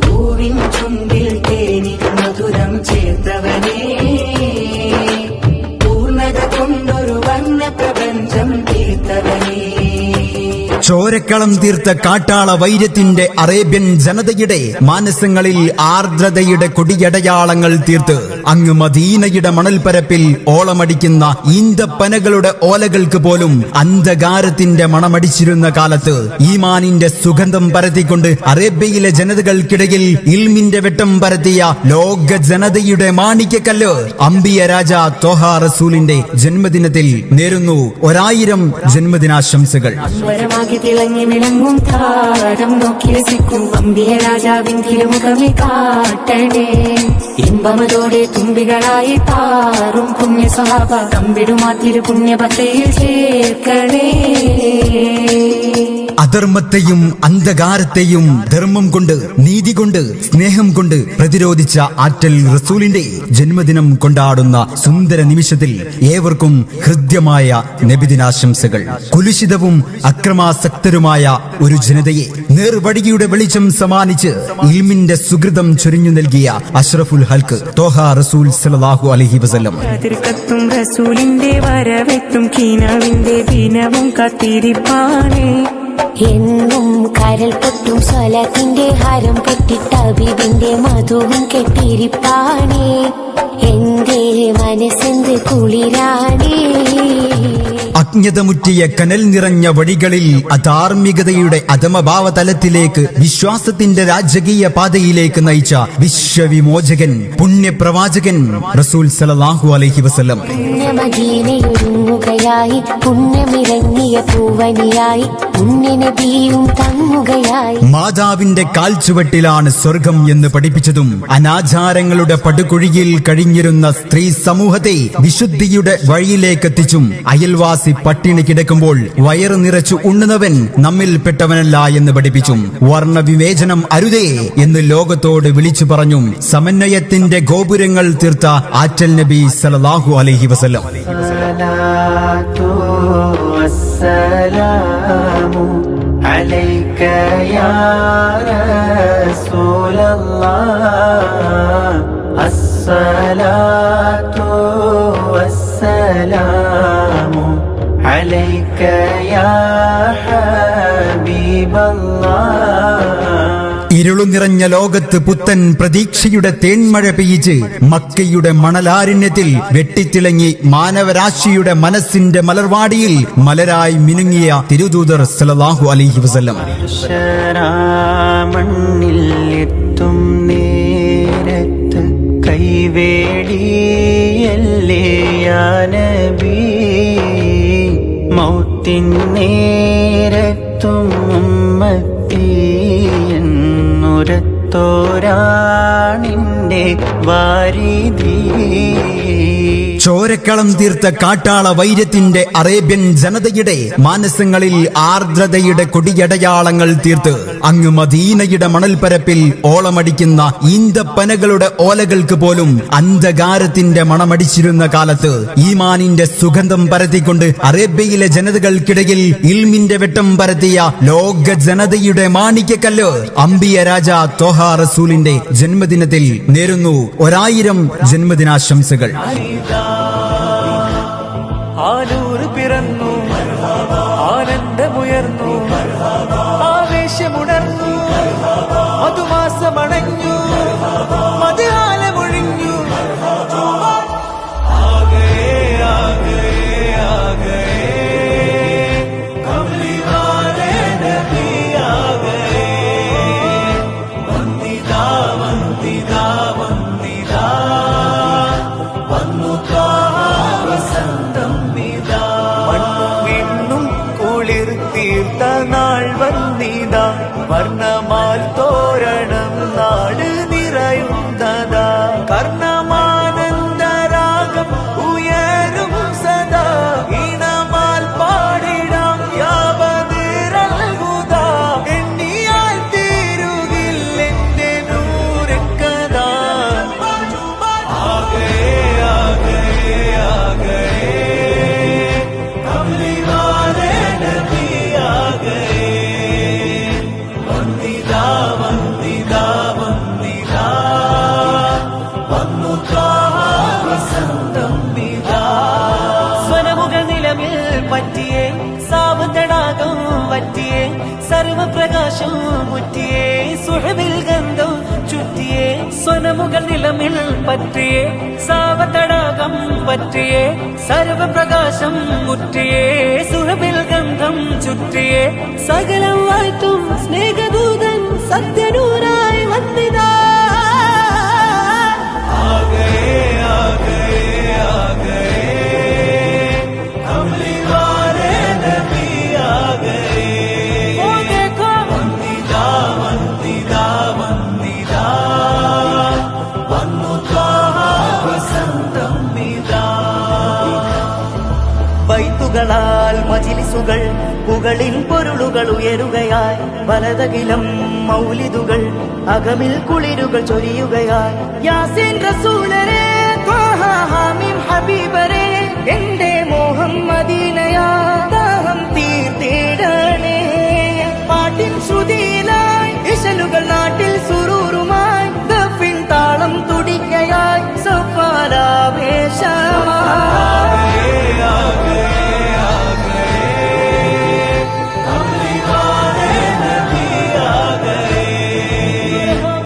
പൂവിൻ ചുണ്ടിൽ തേനിൻ മധുരം ചേർത്തവനേ, പൂർണ്ണത കൊണ്ടൊരു വർണ്ണ പ്രപഞ്ചം തീർത്തവനേ. ചോരക്കളം തീർത്ത കാട്ടാള വൈര്യത്തിന്റെ അറേബ്യൻ ജനതയുടെ മാനസങ്ങളിൽ ആർദ്രതയുടെ കൊടിയടയാളങ്ങൾ തീർത്ത് അങ്ങ് മദീനയുടെ മണൽപ്പരപ്പിൽ ഓളമടിക്കുന്ന ഈന്തപ്പനകളുടെ ഓലകൾക്ക് പോലും അന്ധകാരത്തിന്റെ മണമടിച്ചിരുന്ന കാലത്ത് ഈമാനിന്റെ സുഗന്ധം പരത്തിക്കൊണ്ട് അറേബ്യയിലെ ജനതകൾക്കിടയിൽ ഇൽമിന്റെ വെട്ടം പരത്തിയ ലോക ജനതയുടെ മാണിക്യക്കല്ല് അംബിയ രാജ ത്വഹ റസൂലിന്റെ ജന്മദിനത്തിൽ നേരുന്നു 1000 ജന്മദിനാശംസകൾ. തിളങ്ങി വിളങ്ങും താരം നോക്കി രസിക്കും അംബിയ രാജാവിൻ തിരുമുഖമേ കാട്ടണേ. ഇമ്പമതോടെ തുമ്പികളായി താറും പുണ്യ സ്വഹാബ തമ്പിടുമാ തിരു പുണ്യപത്തയിൽ ചേർക്കണേ. അധർമ്മത്തെയും അന്ധകാരത്തെയും ധർമ്മം കൊണ്ട്, നീതി കൊണ്ട്, സ്നേഹം കൊണ്ട് പ്രതിരോധിച്ച ആറ്റൽ റസൂലിന്റെ ജന്മദിനം കൊണ്ടാടുന്ന സുന്ദര നിമിഷത്തിൽ ഏവർക്കും ഹൃദ്യമായ നബിദിനാശംസകൾ. കുലുഷിതവും അക്രമാസക്തരുമായ ഒരു ജനതയെ നേർവഴിയുടെ വെളിച്ചം സമ്മാനിച്ച് ഇൽമിന്റെ സുകൃതം ചൊരിഞ്ഞു നൽകിയ അഷ്റഫുൽ ഹൽക്ക് ത്വഹ റസൂൽ സല്ലല്ലാഹു അലൈഹി വസല്ലം. റസൂലിന്റെ വരവെത്തും കീനാവിന്റെ ദിനവും കാത്തിരിപ്പാനേ. എന്നും കരൽ പൊട്ടും സ്വലത്തിന്റെ ഹരം പൊട്ടിട്ട് അബീബിന്റെ മധുവും കെട്ടിരിപ്പാനേ. എന്റെ മനസ്സെന്ത് കുളിരാനേ. അജ്ഞതമുറ്റിയ കനൽ നിറഞ്ഞ വഴികളിൽ അധാർമികതയുടെ അധമഭാവതലത്തിലേക്ക് വിശ്വാസത്തിന്റെ രാജകീയ പാതയിലേക്ക് നയിച്ച വിശ്വവിമോചകൻ പുണ്യപ്രവാചകൻ റസൂൽ സല്ലല്ലാഹു അലൈഹി വസല്ലം. പുണ്യമദീനയൊരുങ്ങുകയായി, പുണ്യമിറങ്ങിയ പൂവനിയായി, പുണ്യനബിയും തങ്ങുകയായി. മാതാവിന്റെ കാൽച്ചുവട്ടിലാണ് സ്വർഗം എന്ന് പഠിപ്പിച്ചതും അനാചാരങ്ങളുടെ പടുകുഴിയിൽ കഴിഞ്ഞിരുന്ന സ്ത്രീ സമൂഹത്തെ വിശുദ്ധിയുടെ വഴിയിലേക്കെത്തിച്ചും അയൽവാസി പട്ടിണി കിടക്കുമ്പോൾ വയറ് നിറച്ചു ഉണ്ണുന്നവൻ നമ്മിൽപ്പെട്ടവനല്ല എന്ന് പഠിപ്പിച്ചും വർണ്ണവിവേചനം അരുതേ എന്ന് ലോകത്തോട് വിളിച്ചു പറഞ്ഞും സമന്വയത്തിന്റെ ഗോപുരങ്ങൾ തീർത്ത ആറ്റൽ നബി സല്ലല്ലാഹു അലൈഹി വസല്ലം. عليك يا رسول الله الصلاة والسلام عليك يا حبيب الله. ഇരുളു നിറഞ്ഞ ലോകത്ത് പുത്തൻ പ്രതീക്ഷയുടെ തേന്മഴ പെയ്യിച്ച് മക്കയുടെ മണലാരണ്യത്തിൽ വെട്ടിത്തിളങ്ങി മാനവരാശിയുടെ മനസ്സിന്റെ മലർവാടിയിൽ മലരായി മിനുങ്ങിയ തിരുദൂതർ സല്ലല്ലാഹു അലൈഹി വസല്ലം. മണ്ണിൽ എത്തും നേരത്ത് കൈവേടിയല്ലേ യാ നബി, മൗത്തിൻ നേരത്തും ഉമ്മത്തി ോരാണിന്റെ വാരിധി. ചോരക്കളം തീർത്ത കാട്ടാള വൈര്യത്തിന്റെ അറേബ്യൻ ജനതയുടെ മാനസങ്ങളിൽ ആർദ്രതയുടെ കൊടിയടയാളങ്ങൾ തീർത്ത് അങ്ങ് മദീനയുടെ മണൽപ്പരപ്പിൽ ഓളമടിക്കുന്ന ഈന്തപ്പനകളുടെ ഓലകൾക്ക് പോലും അന്ധകാരത്തിന്റെ മണമടിച്ചിരുന്ന കാലത്ത് ഈമാനിന്റെ സുഗന്ധം പരത്തിക്കൊണ്ട് അറേബ്യയിലെ ജനതകൾക്കിടയിൽ ഇൽമിന്റെ വെട്ടം പരത്തിയ ലോക ജനതയുടെ മാണിക്യക്കല്ല് അംബിയ രാജ ത്വഹ റസൂലിന്റെ ജന്മദിനത്തിൽ നേരുന്നു 1000 ജന്മദിനാശംസകൾ. ആനൂറ് പിറന്നു, ആനന്ദമുയർന്നു, ആവേശമുണർന്നു, മധുമാസമണഞ്ഞു, മധുകാലമൊഴിഞ്ഞു. തീർത്ത സുഖമുകൾ നിലമിൽ പറ്റിയേ സാവതടാകം പറ്റിയേ സർവപ്രകാശം മുറ്റിയേ സുഹബിൽ ഗന്ധം ചുറ്റിയേ സകലം വാഴ്ത്തും സ്നേഹദൂതൻ സത്യനൂരായി വന്നിതാ ബൈത്തുകളാൽ മജിലിസുകൾ പുകളിൻ പൊരുളുകൾ ഉയരുകയായി വലതകിലം മൗലിദുകൾ അകമിൽ കുളിരുകൾ ചൊരിയുകയായി യാസീൻ റസൂലരെ ത്വാഹ ഹാമിം ഹബീബരെ എന്റെ മോഹം മദീനയാ ദാഹം തീർത്തിടണേ പാട്ടിൻ ശ്രുതി